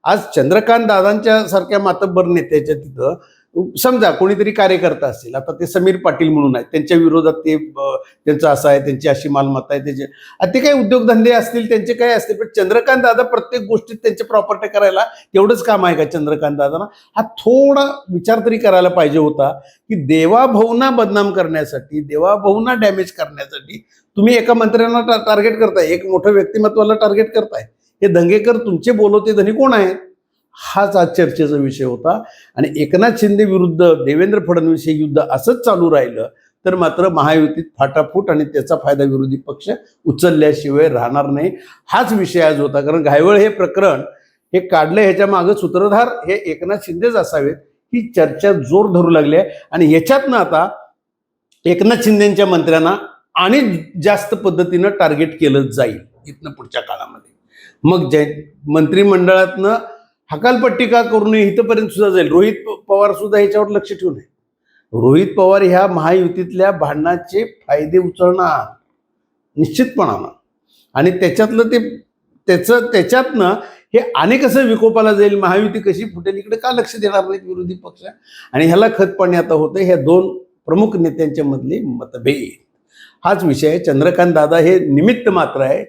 आज चंद्रकांत दादांच्या सारख्या मातब्बर नेत्याच्या तिथं समजा कोणीतरी कार्यकर्ता असतील, आता ते समीर पाटील म्हणून आहेत, त्यांच्या विरोधात ते त्यांचं असं आहे, त्यांची अशी मालमत्ता आहे, त्याचे ते काही उद्योगधंदे असतील, त्यांचे काय असतील, पण चंद्रकांत दादा प्रत्येक गोष्टीत त्यांचे प्रॉपर्टी करायला तेवढंच काम आहे का चंद्रकांत दादांना? हा थोडा विचार तरी करायला पाहिजे होता की देवाभाऊंना बदनाम करण्यासाठी, देवाभाऊंना डॅमेज करण्यासाठी तुम्ही एका मंत्र्यांना टार्गेट करताय, एक मोठं व्यक्तिमत्वाला टार्गेट करताय. हे दंगेकर तुमचे बोलवते धनी कोण आहेत? हाच आज चर्चेचा विषय होता. आणि एकनाथ शिंदे विरुद्ध देवेंद्र फडणवीस हे युद्ध असंच चालू राहिलं तर मात्र महायुतीत फाटाफूट आणि त्याचा फायदा विरोधी पक्ष उचलल्याशिवाय राहणार नाही. हाच विषय आज होता. कारण घायवळ हे प्रकरण हे काढलं, ह्याच्या मागं सूत्रधार हे एकनाथ शिंदेच असावेत ही चर्चा जोर धरू लागली आहे. आणि ह्याच्यातनं आता एकनाथ शिंदेच्या मंत्र्यांना आणि जास्त पद्धतीनं टार्गेट केलं जाईल इथनं पुढच्या काळामध्ये. मग मंत्रिमंडळातनं हकालपट्टी का करू नये इथंपर्यंत सुद्धा जाईल. रोहित पवार सुद्धा ह्याच्यावर लक्ष ठेवून आहे. रोहित पवार ह्या महायुतीतल्या भांडणाचे फायदे उचलणार निश्चितपणानं. आणि त्याच्यातलं त्याच्यातनं हे आणि कसं विकोपाला जाईल, महायुती कशी फुटेल, इकडे का लक्ष देणार नाहीत विरोधी पक्ष? आणि ह्याला खतपाणी आता होतं ह्या दोन प्रमुख नेत्यांच्या मधले मतभेद. हाच विषय आहे. चंद्रकांत दादा हे निमित्त मात्र आहे.